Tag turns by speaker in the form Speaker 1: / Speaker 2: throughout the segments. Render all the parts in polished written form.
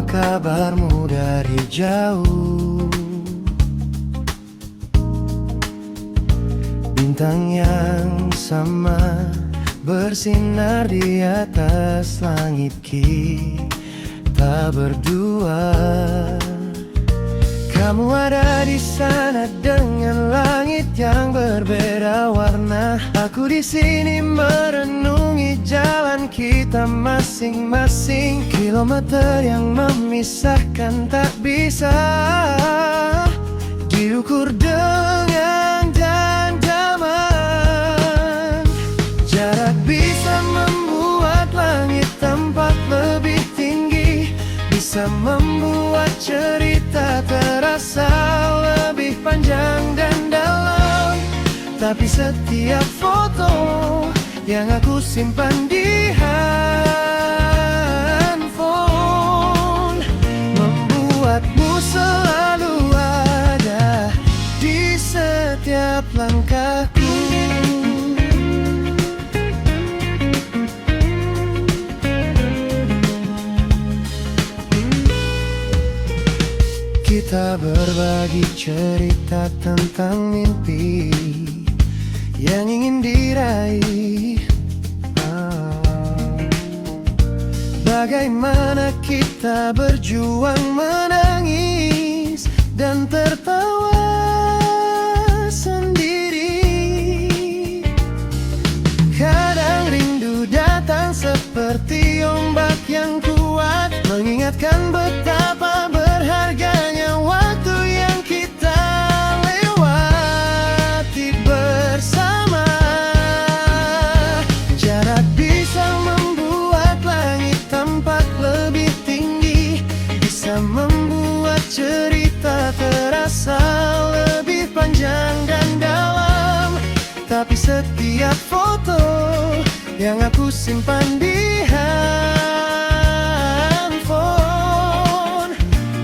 Speaker 1: Apa kabarmu dari jauh? Bintang yang sama bersinar di atas langit kita berdua. Kamu ada di sana dengan langit yang berbeda warna. Aku di sini merenungi jalan kita masing-masing. Kilometer yang memisahkan tak bisa diukur dengan jam-jaman. Jarak bisa membuat langit tampak lebih tinggi, bisa membuat cerita terasa lebih panjang dan dalam. Tapi setiap foto yang aku simpan di handphone membuatmu selalu ada di setiap langkahku. Kita berbagi cerita tentang mimpi yang ingin diraih. Bagaimana kita berjuang menangis dan tertawa sendiri. Kadang rindu datang seperti ombak yang kuat, mengingatkan betapa berharganya waktu yang kita lewati bersama. Jarak bisa membuat langit tampak lebih tinggi, bisa membuat cerita terasa lebih panjang dan dalam. Tapi setiap foto yang aku simpan di handphone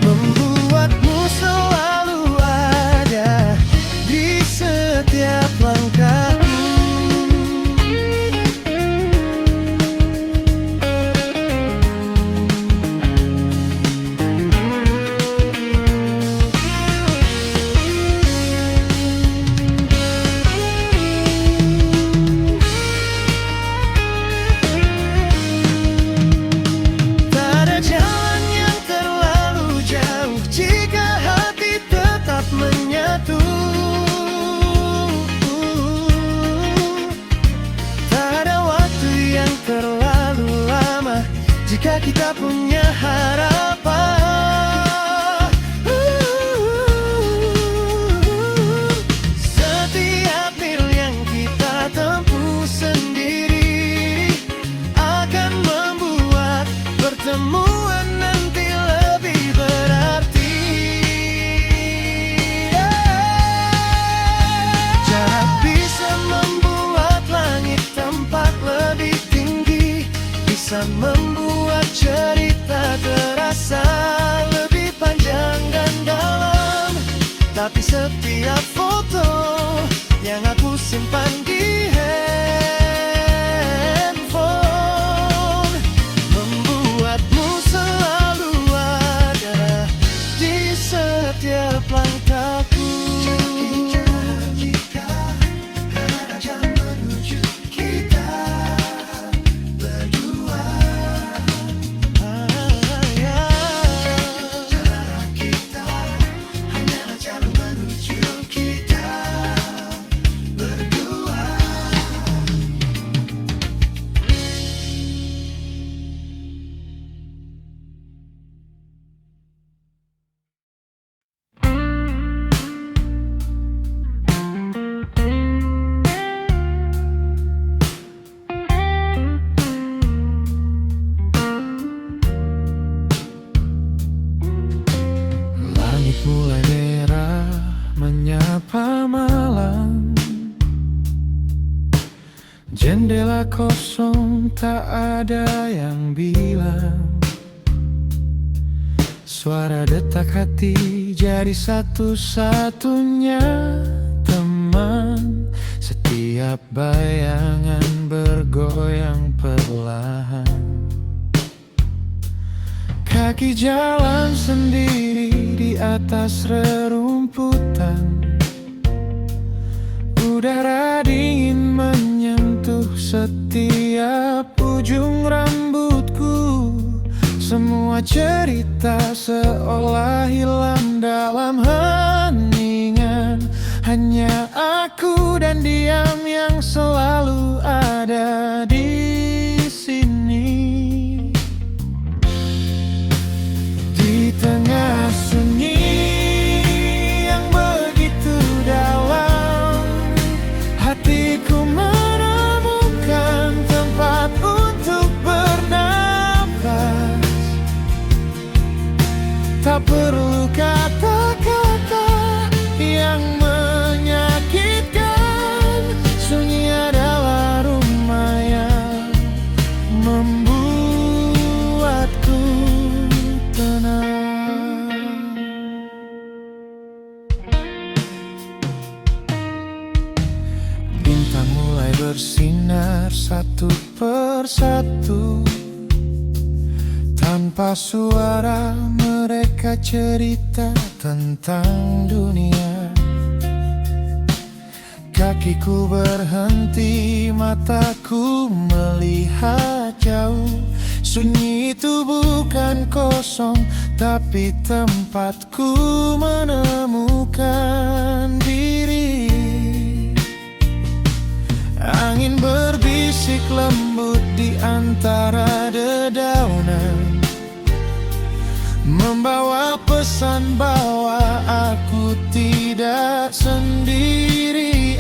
Speaker 1: membuatmu selalu ada di setiap langkahku. Jika kita punya harapan, setiap mil yang kita tempuh sendiri akan membuat pertemuan nanti lebih berarti. Jarak bisa membuat langit tampak lebih tinggi, bisa membuat cerita terasa lebih panjang dan dalam. Tapi setiap foto yang aku simpan di handphone membuatmu selalu ada di setiap langkahku. Mulai merah menyapa malam, jendela kosong tak ada yang bilang. Suara detak hati jadi satu-satunya teman. Setiap bayangan bergoyang perlahan. Kaki jalan sendiri di atas rerumputan. Udara dingin menyentuh setiap ujung rambutku. Semua cerita seolah hilang dalam heningan. Hanya aku dan diam yang selalu ada di sini. Di tengah sunyi yang begitu dalam, hatiku menemukan tempat untuk bernafas. Tak perlu kata-kata yang menyakitkan. Sunyi adalah rumah yang membuatku tenang. Bintang mulai bersinar satu persatu. Tanpa suara mereka cerita tentang dunia. Kakiku berhenti, mataku melihat jauh. Sunyi itu bukan kosong, tapi tempatku menemukan diri. Angin berbisik lembut di antara dedaunan, membawa pesan bahwa aku tidak sendirian.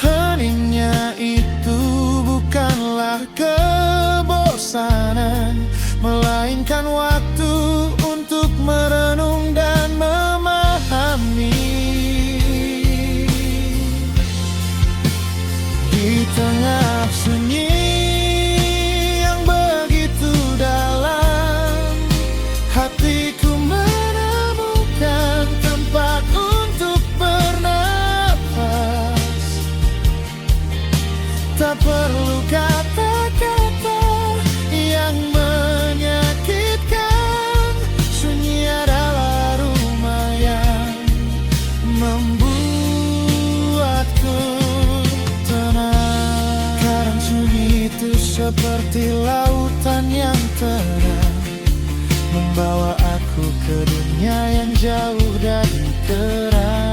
Speaker 1: Heningnya itu bukanlah kebosanan, melainkan waktu untuk merenung dan memahami. Di tengah sunyi yang begitu dalam, hatiku menemukan tempat untuk bernafas. Tak perlu kata-kata yang menyakitkan. Sunyi adalah rumah yang membuatku tenang. Kadang sunyi itu seperti lautan yang tenang, membawa aku ke dunia yang jauh dari keramaian.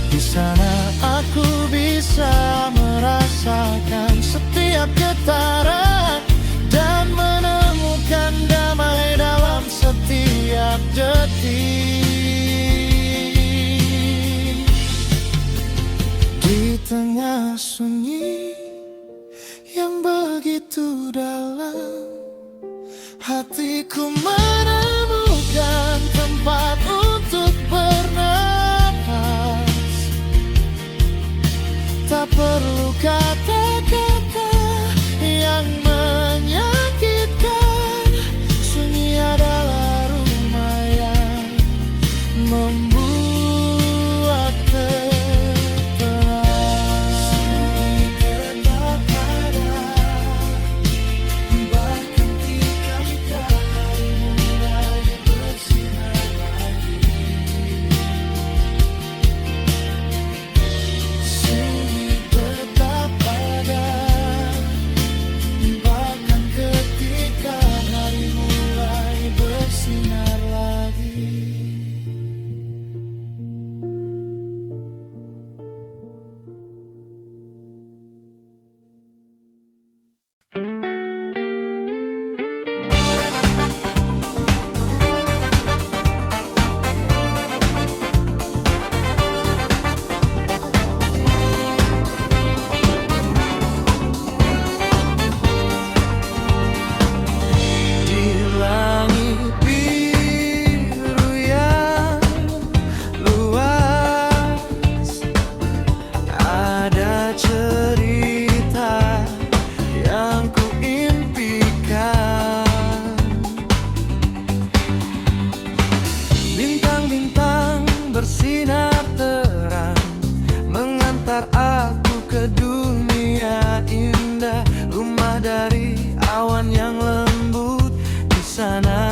Speaker 1: Di sana aku bisa merasakan setiap getaran dan menemukan damai dalam setiap detik. Di tengah sunyi yang begitu dalam, hatiku menemukan tempat untuk bernafas. Tak perlu kata-kata yang menyakitkan. Sunyi adalah rumah yang membuat tenang. Sunyi tetap ada, bahkan tiap kalimu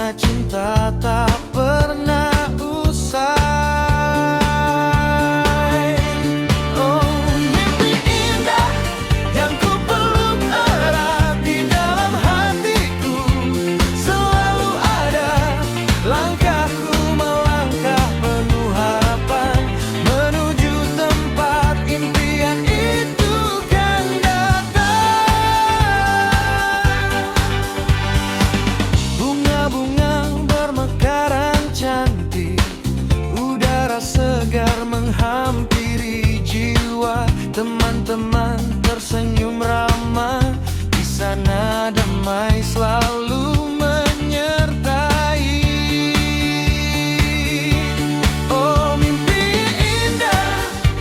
Speaker 1: karena cinta tak pernah usai. Oh, mimpi indah yang ku peluk erat di dalam hatiku, selalu ada langkahku melangkah penuh harapan menuju tempat impian itu kan datang. Bunga-bunga bermekaran cantik, udara segar menghampiri jiwa. Teman-teman tersenyum ramah, di sana damai selalu menyertai. Oh, mimpi indah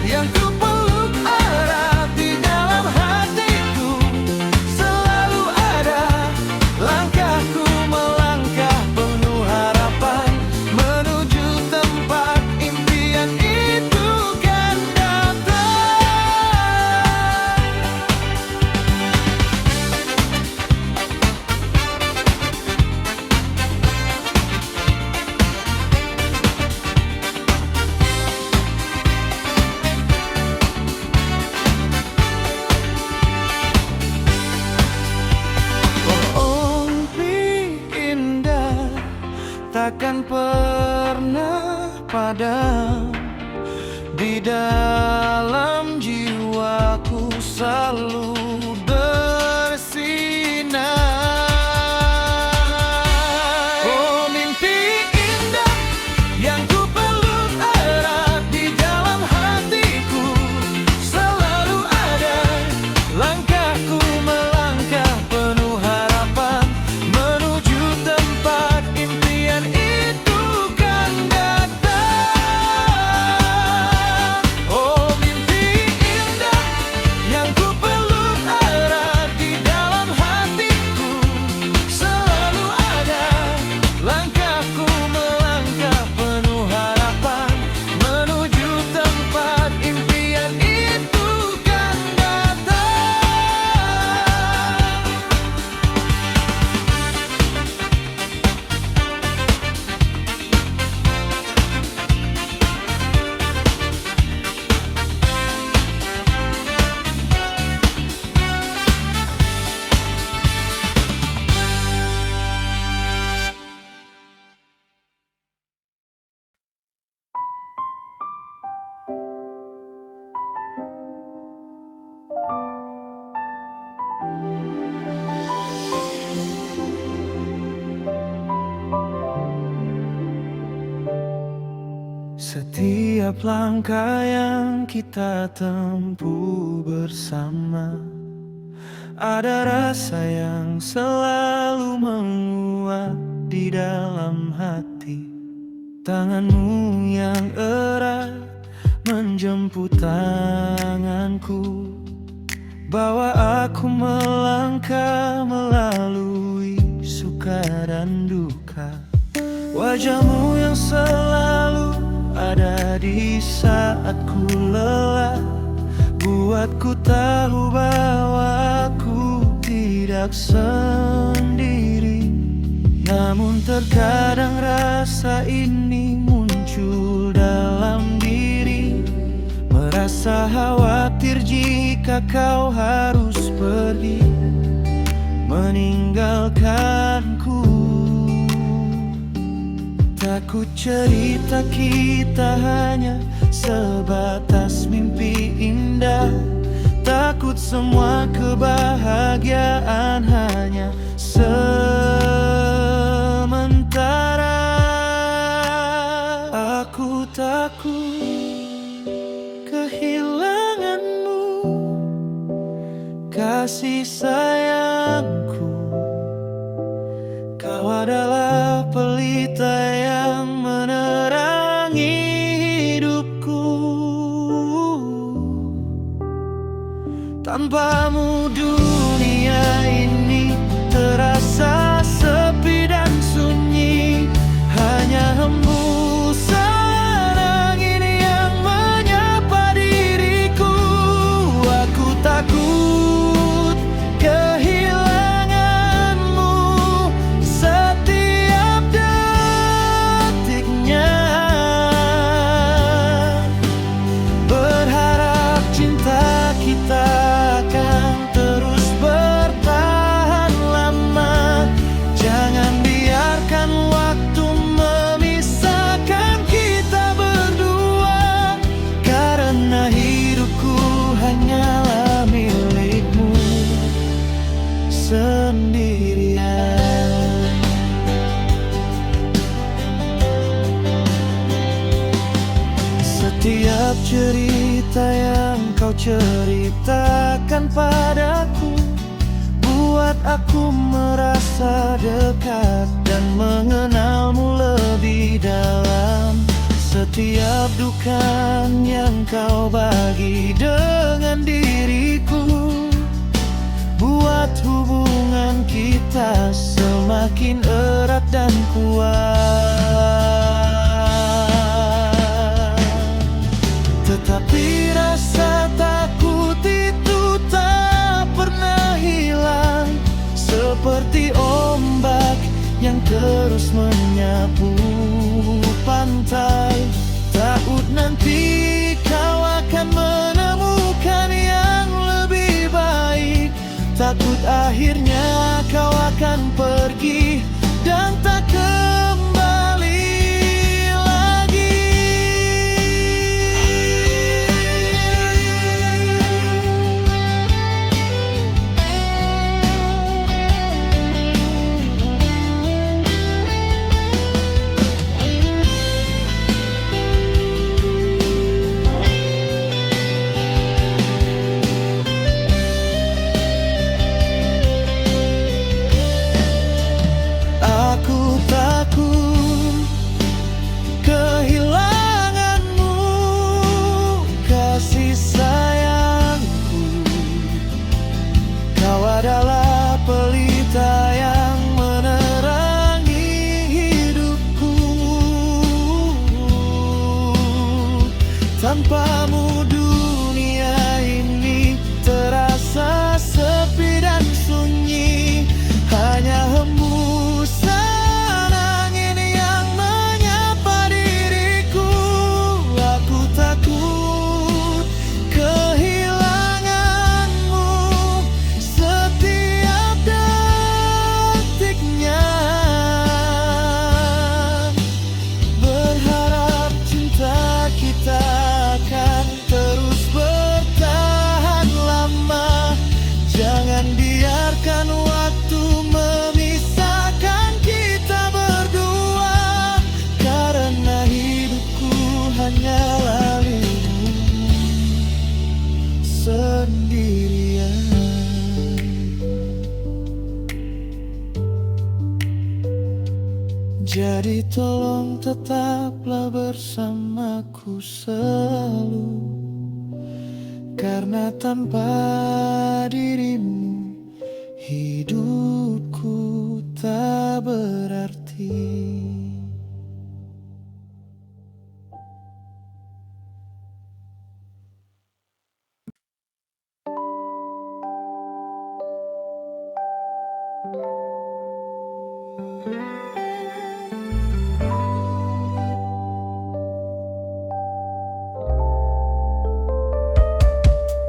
Speaker 1: yang ku peluk erat di dalam hatiku, selalu ada langkahku melangkah penuh harapan menuju tempat impian itu kan datang. Oh, mimpi indah takkan pernah padam, di dalam jiwaku selalu bersinar. Oh, mimpi indah yang ku peluk erat di dalam hatiku, selalu ada langkahku melangkah penuh harapan menuju tempat impian itu kan datang. Oh, mimpi indah yang ku peluk erat di dalam hatiku, selalu ada langkahku melangkah penuh harapan menuju tempat impian itu kan datang. Setiap langkah yang kita tempuh bersama, ada rasa yang selalu menguat di dalam hati. Tanganmu yang erat menjemput tanganku, bawa aku melangkah melalui suka dan duka. Wajahmu yang selalu ada di saat ku lelah, buatku tahu bahwa aku tidak sendiri. Namun terkadang rasa ini muncul dalam diri, merasa khawatir jika kau harus pergi meninggalkanku. Takut cerita kita hanya sebatas mimpi indah, takut semua kebahagiaan hanya sementara. Aku takut kehilanganmu, kasih sayangku. Kau adalah pelita yang menerangi hidupku. Tanpamu dunia ini terasa sepi dan sunyi, hanya hembusan angin yang menyapa diriku. Aku takut kehilanganmu setiap detik. Setiap cerita yang kau ceritakan padaku buat aku merasa dekat dan mengenalmu lebih dalam. Setiap duka yang kau bagi dengan diriku buat hubungan kita semakin erat dan kuat. Tetapi rasa takut itu tak pernah hilang, seperti ombak yang terus menyapu pantai. Takut nanti kau akan menemukan yang lebih baik. Takut akhirnya kau akan pergi dan tak kembali lagi. Aku takut kehilanganmu, kasih sayangku. Kau adalah pelita yang menerangi hidupku. Tanpamu dunia ini terasa sepi dan sunyi. Hanya hembusan angin yang menyapa diriku. Aku takut kehilanganmu setiap detiknya. Berharap cinta kita akan terus bertahan lama. Jangan biarkan waktu memisahkan kita berdua, karena hidupku hanyalah dirimu sendirian. Jadi tolong tetaplah bersamaku selalu, karena tanpa dirimu hidupku tak berarti.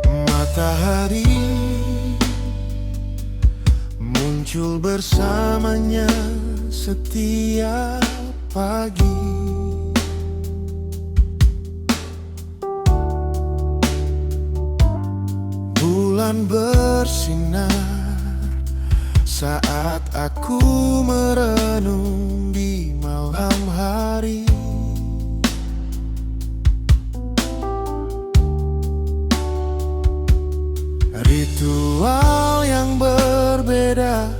Speaker 1: Matahari muncul bersamanya setiap pagi. Bulan bersinar saat aku merenung di malam hari. Ritual yang berbeda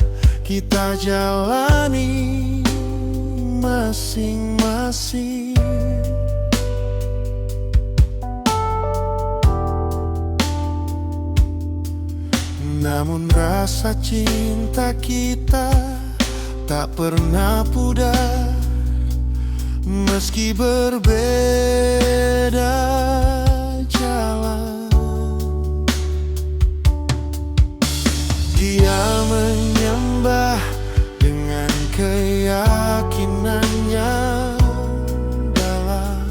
Speaker 1: kita jalani masing-masing. Namun rasa cinta kita tak pernah pudar, meski berbeda jalan. Dia menyembah dengan keyakinannya dalam.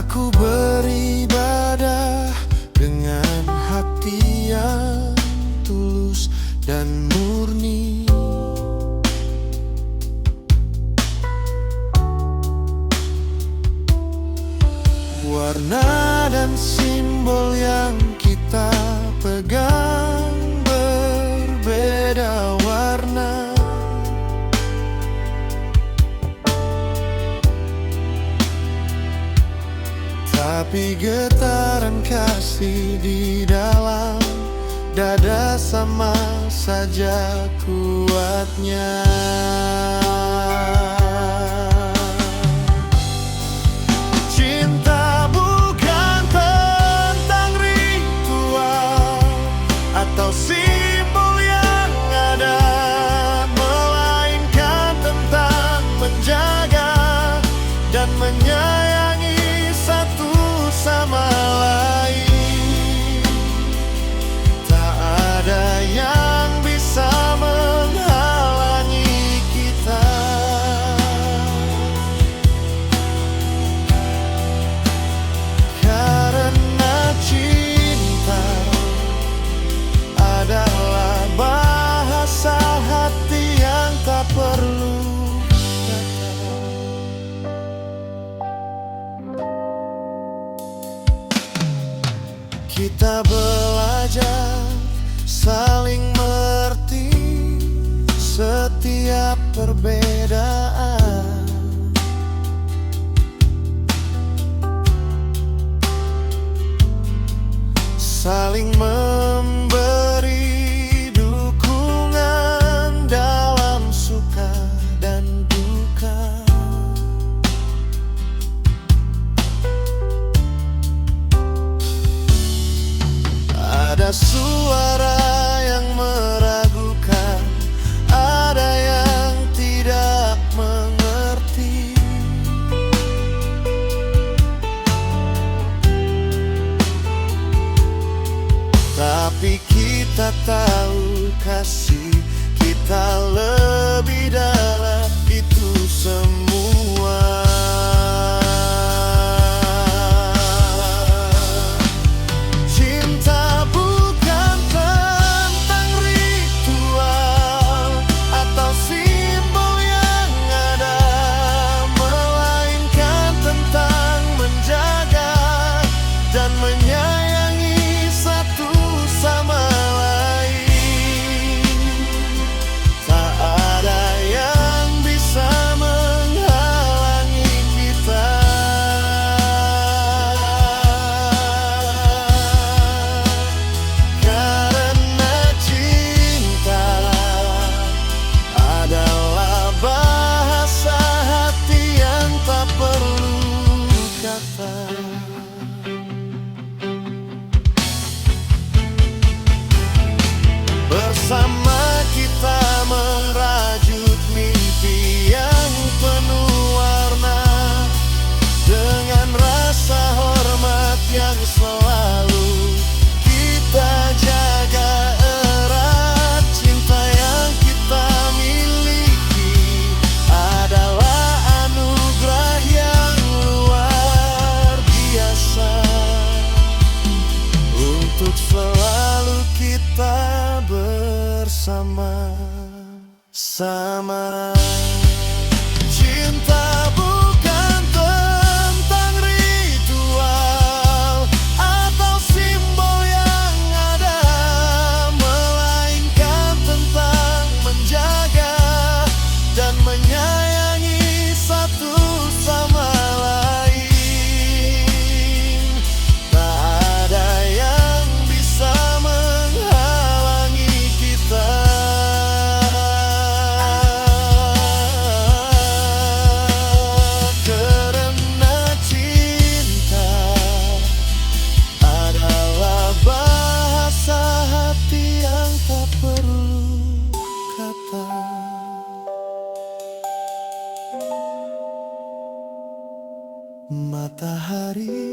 Speaker 1: Aku beribadah dengan hati yang tulus dan murni. Warna dan simbol yang kita pegang berbeda warna, Tapi getaran kasih di dalam dada sama saja kuatnya. Cinta bukan tentang ritual atau simbol yang ada, melainkan tentang menjaga dan menyayangi satu sama lain. Tak ada yang bisa menghalangi kita, karena cinta adalah bahasa hati yang tak perlu kata. Kita belajar saling mengerti setiap perbedaan. Saling memberi dukungan dalam suka dan duka. Ada suara yang meragukan, ada yang tidak mengerti. Tapi kita tahu kasih kita lebih dalam itu semua. Cinta bukan tentang ritual atau simbol yang ada, melainkan tentang menjaga dan menyayangi satu sama lain. Tak ada yang bisa menghalangi kita, karena cinta adalah bahasa hati yang tak perlu kata. Bersama kita merajut mimpi yang penuh warna, dengan rasa hormat yang selalu kita jaga erat. Cinta yang kita miliki adalah anugerah yang luar biasa, untuk selalu kita bersama-sama. Cinta bukan tentang ritual atau simbol yang ada, melainkan tentang menjaga dan menyayangi satu sama lain. Tak ada yang bisa menghalangi kita, karena cinta adalah bahasa hati yang tak perlu kata. Matahari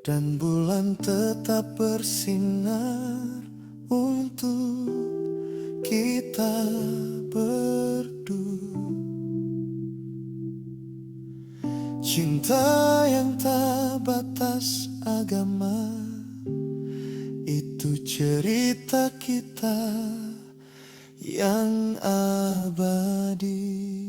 Speaker 1: dan bulan tetap bersinar untuk kita berdua. Cinta yang tak batas agama, itu cerita kita yang abadi.